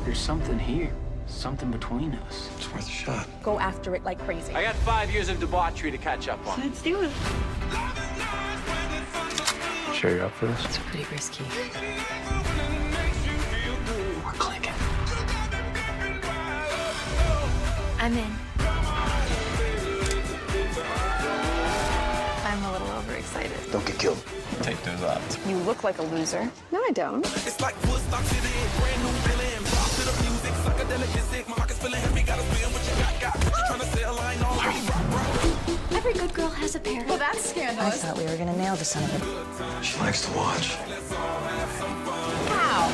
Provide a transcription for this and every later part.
There's something here. Something between us. It's worth a shot. Go after it like crazy. I got 5 years of debauchery to catch up on. Let's do it. Sure you're up for this? It's pretty risky. We're clicking. I'm in. I'm a little overexcited. Don't get killed. Take those odds. You look like a loser. No, I don't. It's like Woodstock City, brand new feeling. Rock to the music, psychedelic music. My pocket's feeling heavy, gotta spend what you got. What you trying to sell? I ain't already rock. Every good girl has a pair. Well, that's I scandalous. thought we were gonna nail the son of a... She likes to watch. Wow.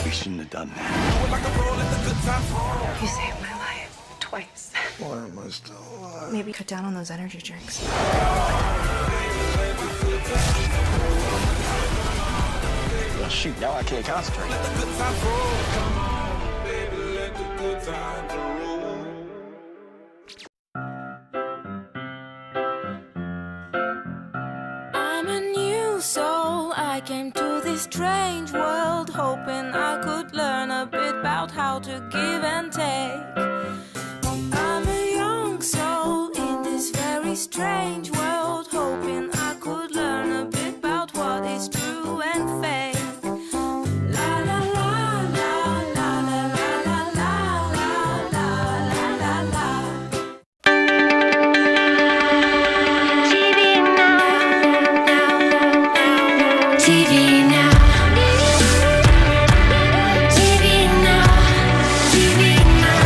We shouldn't have done that. Like a roll, let the good times roll. You saved my life twice. Why am I still alive? Maybe cut down on those energy drinks. Well, shoot, now I can't concentrate. Let the good times roll. Come on, baby, let the good times roll. I'm a new soul. I came to this strange world hoping I could learn a bit about how to give and take. I'm a young soul in this very strange world hoping I could learn a bit about what is true and fake. La la la la la la la la la la la la la. TV now. TV now. TV now. TV now.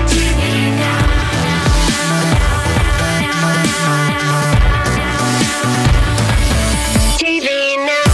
TV now. TV now. TV now.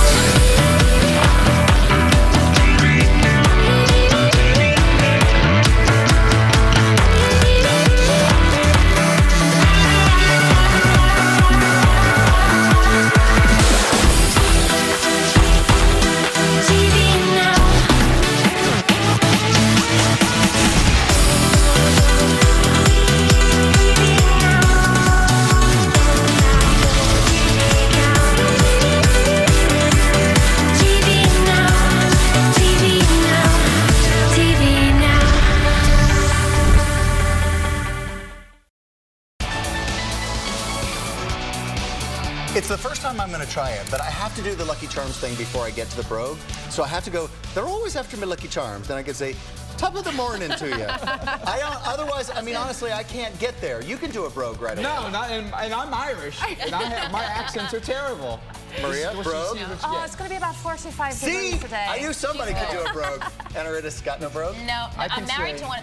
TV now. TV now. TV now. It's the first time I'm going to try it, but I have to do the Lucky Charms thing before I get to the brogue. So I have to go, they're always after me Lucky Charms. Then I can say, top of the morning to you. Otherwise, I mean, honestly, I can't get there. You can do a brogue right away. No, not, and I'm Irish, and my accents are terrible. Maria, This is what brogue? she sees what you Oh, get. it's going to be about 45 See? degrees today. I knew somebody could do a brogue. And Aridis got no brogue? No, I I'm can married say- to one.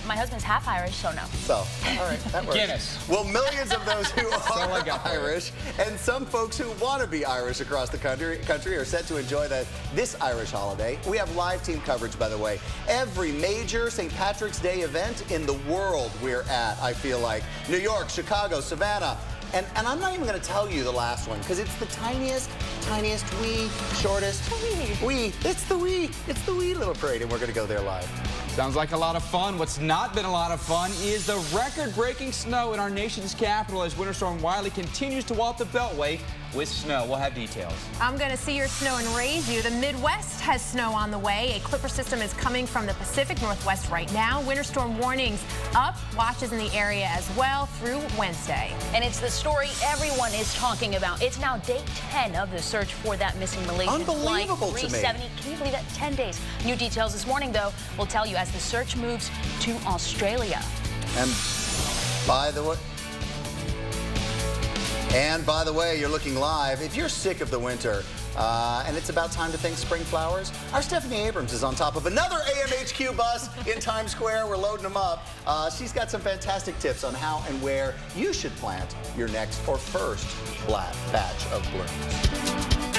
My husband's half Irish, so no. So, all right, that works. Guinness. Well, millions of those who all I are got for it. Irish and some folks who want to be Irish across the country are set to enjoy this Irish holiday. We have live team coverage, by the way. Every major St. Patrick's Day event in the world we're at, I feel like. New York, Chicago, Savannah. And I'm not even going to tell you the last one because it's the tiniest, wee, shortest. Wee. It's the wee little parade, and we're going to go there live. Sounds like a lot of fun. What's not been a lot of fun is the record-breaking snow in our nation's capital as Winter Storm Wiley continues to walk the Beltway with snow. We'll have details. I'm going to see your snow and raise you. The Midwest has snow on the way. A clipper system is coming from the Pacific Northwest right now. Winter storm warnings up, watches in the area as well through Wednesday. And it's the story everyone is talking about. It's now day 10 of the search for that missing Malaysian Unbelievable flight to me. 370. Can you believe that? 10 days. New details this morning, though, we'll tell you as the search moves to Australia. And by the way, you're looking live. If you're sick of the winter and it's about time to thank spring flowers, our Stephanie Abrams is on top of another AMHQ bus in Times Square. We're loading them up. She's got some fantastic tips on how and where you should plant your next or first batch of blooms.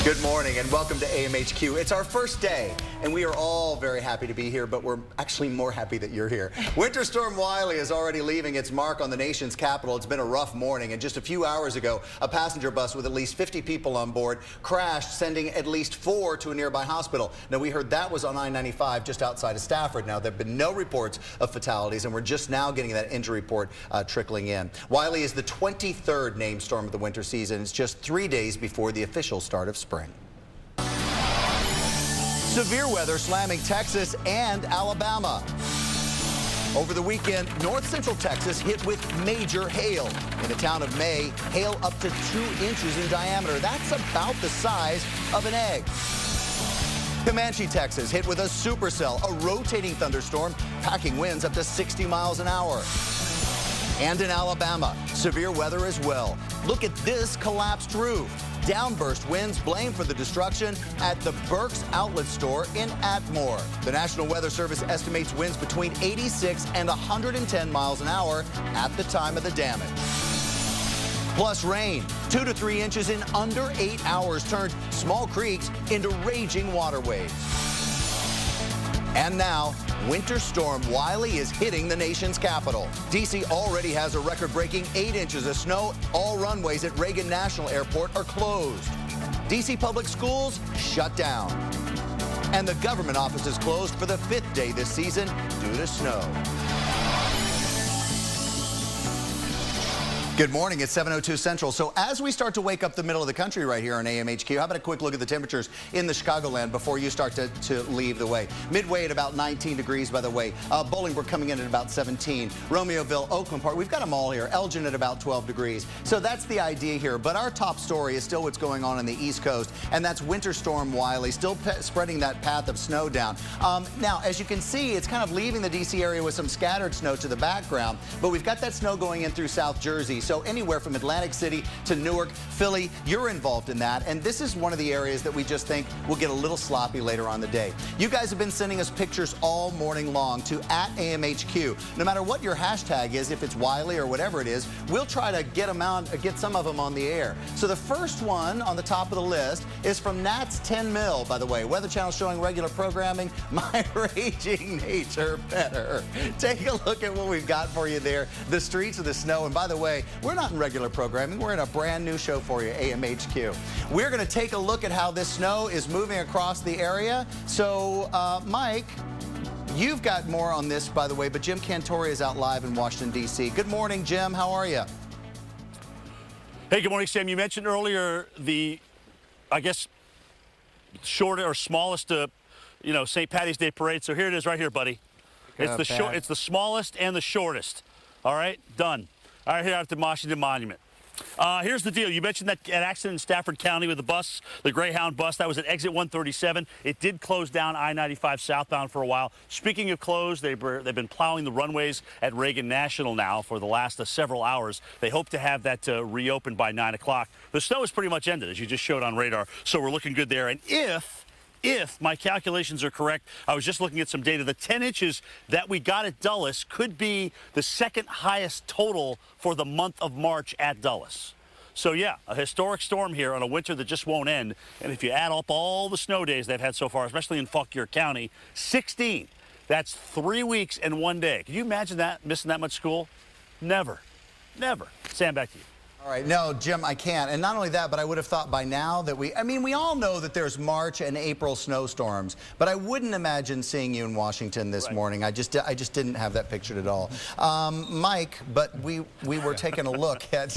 Good morning and welcome to AMHQ. It's our first day and we are all very happy to be here, but we're actually more happy that you're here. Winter Storm Wiley is already leaving its mark on the nation's capital. It's been a rough morning, and just a few hours ago, a passenger bus with at least 50 people on board crashed, sending at least 4 to a nearby hospital. Now, we heard that was on I-95 just outside of Stafford. Now, there have been no reports of fatalities, and we're just now getting that injury report trickling in. Wiley is the 23rd named storm of the winter season. It's just 3 days before the official start of spring. Severe weather slamming Texas and Alabama. Over the weekend, north central Texas hit with major hail. In the town of May, hail up to 2 inches in diameter. That's about the size of an egg. Comanche, Texas hit with a supercell, a rotating thunderstorm, packing winds up to 60 miles an hour. And in Alabama, severe weather as well. Look at this collapsed roof. Downburst winds blamed for the destruction at the Burke's Outlet Store in Atmore. The National Weather Service estimates winds between 86 and 110 miles an hour at the time of the damage. Plus rain, 2 to 3 inches in under 8 hours, turned small creeks into raging waterways. And now, Winter Storm Wiley is hitting the nation's capital. D.C. already has a record-breaking 8 inches of snow. All runways at Reagan National Airport are closed. D.C. public schools shut down. And the government office is closed for the 5th day this season due to snow. Good morning. It's 7:02 Central. So as we start to wake up the middle of the country right here on AMHQ, how about a quick look at the temperatures in the Chicagoland before you start to leave the way? Midway at about 19 degrees, by the way. Bolingbrook coming in at about 17. Romeoville, Oakland Park, we've got them all here. Elgin at about 12 degrees. So that's the idea here. But our top story is still what's going on the East Coast, and that's Winter Storm Wiley, still spreading that path of snow down. Now, as you can see, it's kind of leaving the D.C. area with some scattered snow to the background, but we've got that snow going in through South Jersey. So anywhere from Atlantic City to Newark, Philly, you're involved in that. And this is one of the areas that we just think will get a little sloppy later on the day. You guys have been sending us pictures all morning long to @AMHQ. No matter what your hashtag is, if it's Wiley or whatever it is, we'll try to get some of them on the air. So the first one on the top of the list is from Nat's 10 Mill, by the way. Weather Channel showing regular programming. My raging nature better. Take a look at what we've got for you there. The streets of the snow. And by the way, we're not in regular programming. We're in a brand new show for you, AMHQ. We're going to take a look at how this snow is moving across the area. So, Mike, you've got more on this, by the way, but Jim Cantori is out live in Washington, D.C. Good morning, Jim. How are you? Hey, good morning, Sam. You mentioned earlier the, I guess, shortest or smallest, St. Patty's Day parade. So here it is right here, buddy. It's the smallest and the shortest. All right, done. All right, here at the Washington Monument. Here's the deal. You mentioned that accident in Stafford County with the bus, the Greyhound bus. That was at exit 137. It did close down I-95 southbound for a while. Speaking of closed, they've been plowing the runways at Reagan National now for the last several hours. They hope to have that reopened by 9 o'clock. The snow is pretty much ended, as you just showed on radar, so we're looking good there. And if my calculations are correct, I was just looking at some data, the 10 inches that we got at Dulles could be the second highest total for the month of March at Dulles. So yeah, a historic storm here on a winter that just won't end. And if you add up all the snow days they've had so far, especially in Fauquier County, 16. That's 3 weeks and 1 day. Can you imagine that, missing that much school? Never. Never. Sam, back to you. All right, no, Jim, I can't. And not only that, but I would have thought by now that we all know that there's March and April snowstorms, but I wouldn't imagine seeing you in Washington this morning. I just didn't have that pictured at all. Mike, but we were taking a look at,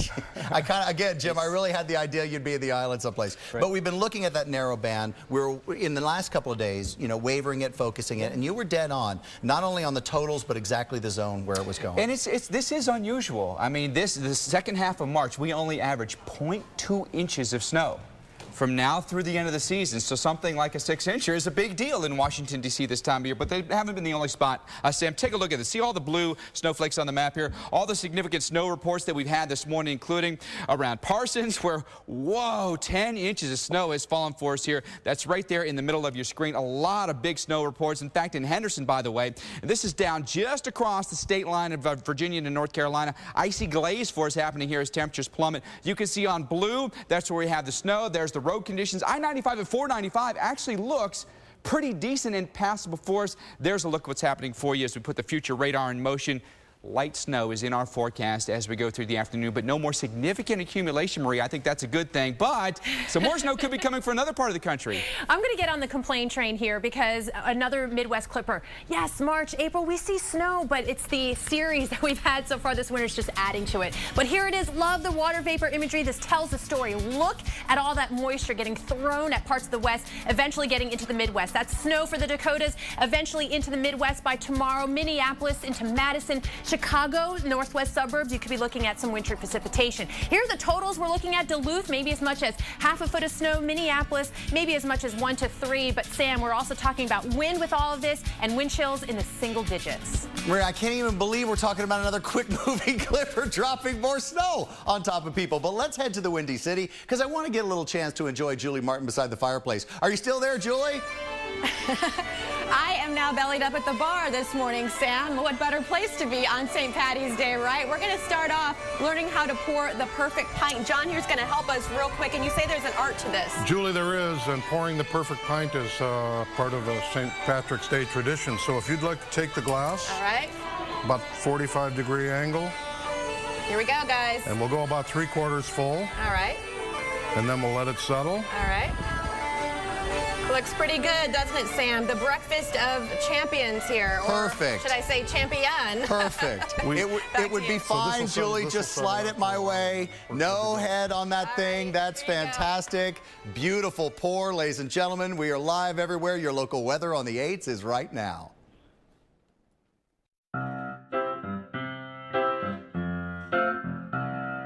again, Jim, I really had the idea you'd be in the island someplace. Right. But we've been looking at that narrow band. We're, in the last couple of days, wavering it, focusing it, and you were dead on, not only on the totals, but exactly the zone where it was going. And this is unusual. I mean, the second half of March, we only average 0.2 inches of snow from now through the end of the season. So something like a 6-incher is a big deal in Washington, D.C. this time of year, but they haven't been the only spot. Sam, take a look at this. See all the blue snowflakes on the map here? All the significant snow reports that we've had this morning, including around Parsons, where, whoa, 10 inches of snow has fallen for us here. That's right there in the middle of your screen. A lot of big snow reports. In fact, in Henderson, by the way, this is down just across the state line of Virginia and North Carolina. Icy glaze for us happening here as temperatures plummet. You can see on blue, that's where we have the snow. There's the road conditions. I-95 and 495 actually looks pretty decent and passable for us. There's a look at what's happening for you as we put the future radar in motion. Light snow is in our forecast as we go through the afternoon, but no more significant accumulation, Marie. I think that's a good thing, but some more snow could be coming for another part of the country. I'm going to get on the complaint train here because another Midwest clipper. Yes, March, April, we see snow, but it's the series that we've had so far this winter is just adding to it. But here it is. Love the water vapor imagery. This tells the story. Look at all that moisture getting thrown at parts of the West, eventually getting into the Midwest. That's snow for the Dakotas, eventually into the Midwest by tomorrow. Minneapolis into Madison, Chicago, northwest suburbs, you could be looking at some wintry precipitation. Here are the totals we're looking at. Duluth, maybe as much as half a foot of snow. Minneapolis, maybe as much as 1 to 3. But Sam, we're also talking about wind with all of this and wind chills in the single digits. Maria, I can't even believe we're talking about another quick-moving clipper dropping more snow on top of people. But let's head to the Windy City because I want to get a little chance to enjoy Julie Martin beside the fireplace. Are you still there, Julie? I am now bellied up at the bar this morning, Sam. What better place to be on St. Patty's Day, right? We're going to start off learning how to pour the perfect pint. John here's going to help us real quick, and you say there's an art to this. Julie, there is, and pouring the perfect pint is part of a St. Patrick's Day tradition. So if you'd like to take the glass, all right, about 45-degree angle. Here we go, guys. And we'll go about 3/4 full. All right. And then we'll let it settle. All right. Looks pretty good, doesn't it, Sam? The breakfast of champions here. Perfect. Or should I say champion? Perfect. it would be fine, Julie. Just slide it my way. No head on that thing. That's fantastic. Beautiful pour, ladies and gentlemen. We are live everywhere. Your local weather on the 8s is right now.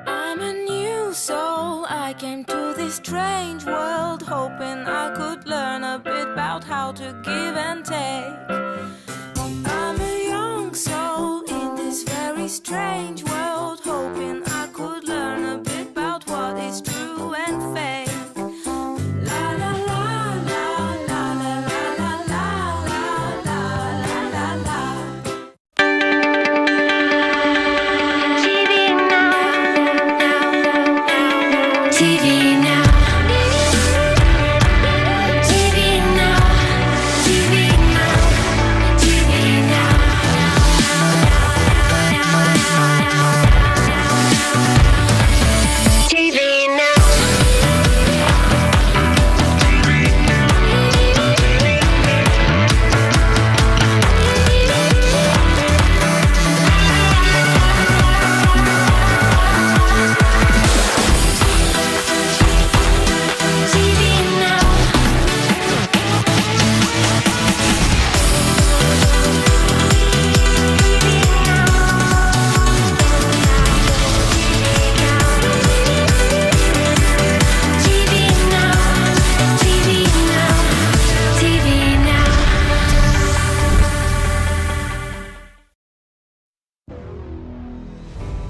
I'm a new soul. I came to this strange world hoping I could learn a bit about how to give and take. I'm a young soul in this very strange world hoping I could learn a bit about what is true and fake. La la la la la la la la la la la la. TV now. TV now. TV now. TV now. TV now.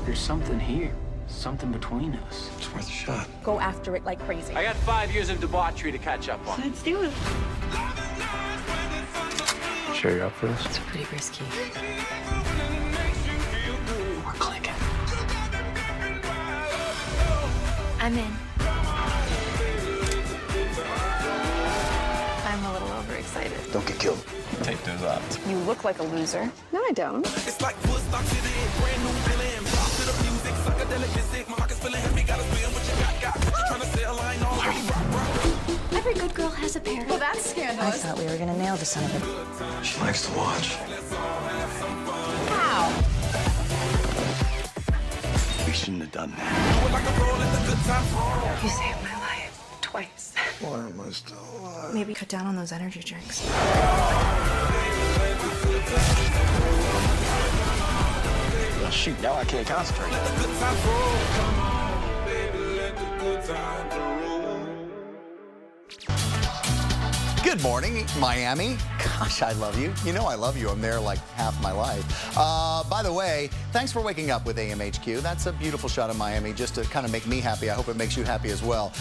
There's something here. Something between us. It's worth a shot. Go after it like crazy. I got 5 years of debauchery to catch up on. Let's do it. Sure you're up for this? It's pretty risky. We're clicking. I'm in. I'm a little overexcited. Don't get killed. Take those odds. You look like a loser. No, I don't. It's like Woodstock City, brand new villain. Rock to the music, psychedelic physics. My pockets feeling heavy, gotta spin what you got. Trying to sell line all rock. Every good girl has a pair. Well, that's scandalous. I thought we were gonna nail the son of a... She likes to watch. Wow. We shouldn't have done that. You saved my life. Twice. Why am I still alive? Maybe cut down on those energy drinks. Well, shoot, now I can't concentrate. Good morning, Miami. Gosh, I love you. You know I love you. I'm there like half my life. By the way, thanks for waking up with AMHQ. That's a beautiful shot of Miami just to kind of make me happy. I hope it makes you happy as well.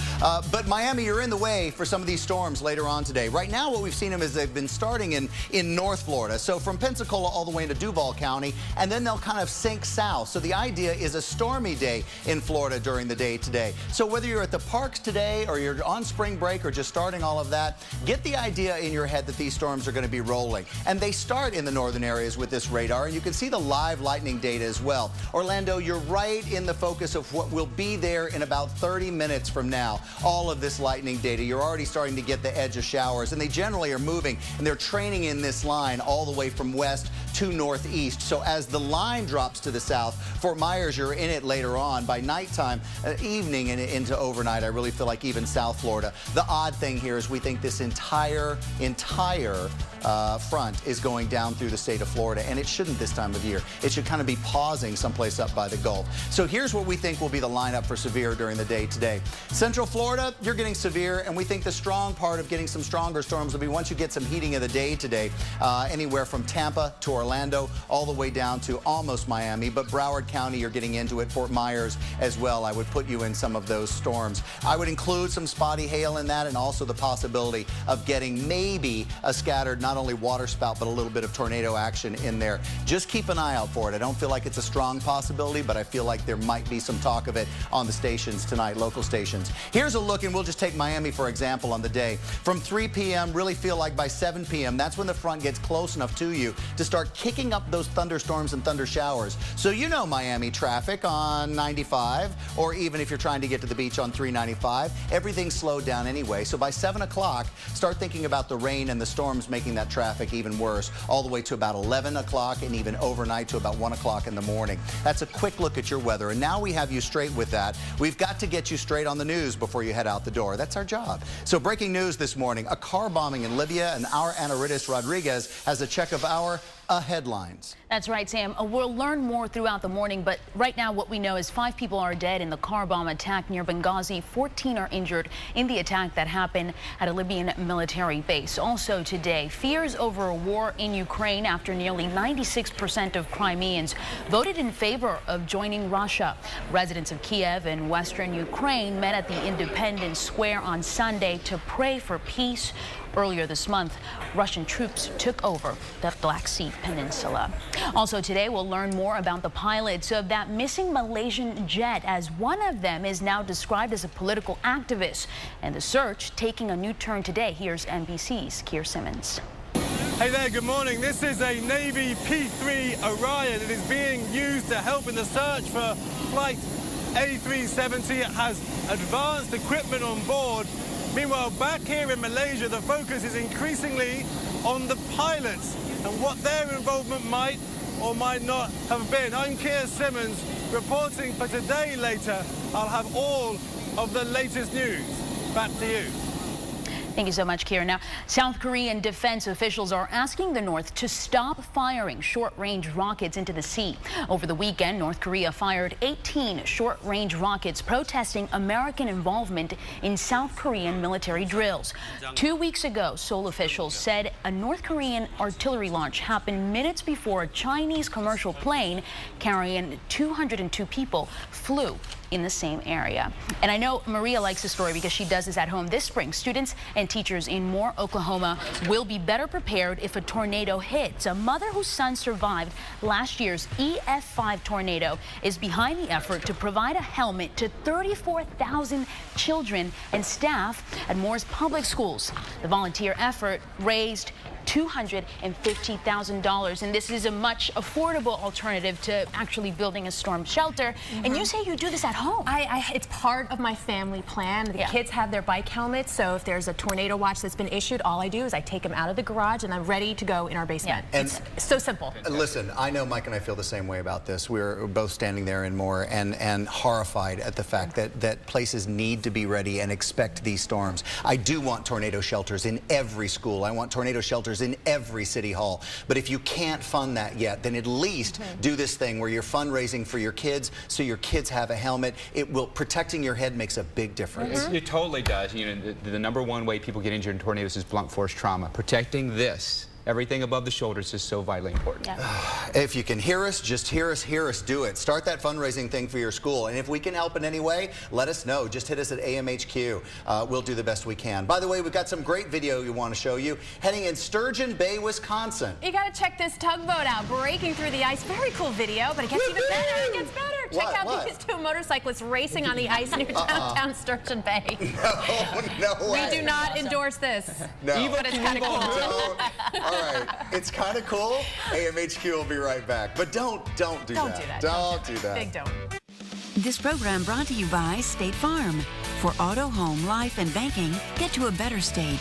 But Miami, you're in the way for some of these storms later on today. Right now, what we've seen them is they've been starting in North Florida. So from Pensacola all the way into Duval County, and then they'll kind of sink south. So the idea is a stormy day in Florida during the day today. So whether you're at the parks today or you're on spring break or just starting all of that, get the idea in your head that these storms are going to be rolling. And they start in the northern areas with this radar, and you can see the live lightning data as well. Orlando, you're right in the focus of what will be there in about 30 minutes from now. All of this lightning data, you're already starting to get the edge of showers, and they generally are moving, and they're training in this line all the way from west to northeast. So as the line drops to the south, Fort Myers, you're in it later on. By nighttime, evening and into overnight, I really feel like even South Florida. The odd thing here is we think this entire front is going down through the state of Florida, and it shouldn't this time of year. It should kind of be pausing someplace up by the Gulf. So here's what we think will be the lineup for severe during the day today. Central Florida, you're getting severe, and we think the strong part of getting some stronger storms will be once you get some heating of the day today, anywhere from Tampa to Orlando, all the way down to almost Miami. But Broward County, you're getting into it. Fort Myers as well. I would put you in some of those storms. I would include some spotty hail in that, and also the possibility of getting maybe a scattered, not only water spout, but a little bit of tornado action in there. Just keep an eye out for it. I don't feel like it's a strong possibility, but I feel like there might be some talk of it on the stations tonight, local stations. Here's a look, and we'll just take Miami for example on the day. From 3 p.m., really feel like by 7 p.m., that's when the front gets close enough to you to start kicking up those thunderstorms and thunder showers. So you know Miami traffic on 95, or even if you're trying to get to the beach on 395, everything's slowed down anyway. So by 7 o'clock, start thinking about the rain and the storms making that traffic even worse, all the way to about 11 o'clock and even overnight to about 1 o'clock in the morning. That's a quick look at your weather, and now we have you straight with that. We've got to get you straight on the news before you head out the door. That's our job. So breaking news this morning, a car bombing in Libya, and our Anna Rodriguez has a check of our headlines. That's right, Sam. We'll learn more throughout the morning, but right now what we know is 5 people are dead in the car bomb attack near Benghazi. 14 are injured in the attack that happened at a Libyan military base. Also today, fears over a war in Ukraine after nearly 96% of Crimeans voted in favor of joining Russia. Residents of Kiev and western Ukraine met at the Independence Square on Sunday to pray for peace. Earlier this month, Russian troops took over the Black Sea Peninsula. Also today, we'll learn more about the pilots of that missing Malaysian jet, as one of them is now described as a political activist. And the search taking a new turn today. Here's NBC's Keir Simmons. Hey there, good morning. This is a Navy P-3 Orion. It is being used to help in the search for flight A370. It has advanced equipment on board. Meanwhile, back here in Malaysia, the focus is increasingly on the pilots and what their involvement might or might not have been. I'm Keir Simmons reporting for Today Later. I'll have all of the latest news. Back to you. Thank you so much, Keir. Now, South Korean defense officials are asking the North to stop firing short-range rockets into the sea. Over the weekend, North Korea fired 18 short-range rockets protesting American involvement in South Korean military drills. 2 weeks ago, Seoul officials said a North Korean artillery launch happened minutes before a Chinese commercial plane carrying 202 people flew in the same area. And I know Maria likes the story because she does this at home. This spring, students and teachers in Moore, Oklahoma will be better prepared if a tornado hits. A mother whose son survived last year's EF5 tornado is behind the effort to provide a helmet to 34,000 children and staff at Moore's public schools. The volunteer effort raised $250,000, and this is a much affordable alternative to actually building a storm shelter. And you say you do this at home. It's part of my family plan. The kids have their bike helmets, so if there's a tornado watch that's been issued, all I do is I take them out of the garage and I'm ready to go in our basement. And it's so simple. Listen, I know Mike and I feel the same way about this. We're both standing there in Moore and horrified at the fact that places need to be ready and expect these storms. I do want tornado shelters in every school. I want tornado shelters in every city hall. But if you can't fund that yet, then at least do this thing where you're fundraising for your kids so your kids have a helmet. Protecting your head makes a big difference. It totally does. You know, the number one way people get injured in tornadoes is blunt force trauma. Protecting this everything above the shoulders is so vitally important. If you can hear us, just hear us do it. Start that fundraising thing for your school. And if we can help in any way, let us know. Just hit us at AMHQ. We'll do the best we can. By the way, we've got some great video we want to show you heading in Sturgeon Bay, Wisconsin. You got to check this tugboat out, breaking through the ice. Very cool video, but it gets even better. It gets better. Check out these two motorcyclists racing on the ice near downtown Sturgeon Bay. No way. We do not endorse this. No. But it's kind of cool. All right. It's kind of cool. AMHQ will be right back. But don't do that. Don't do that. Big don't. This program brought to you by State Farm. For auto, home, life, and banking, get to a better state.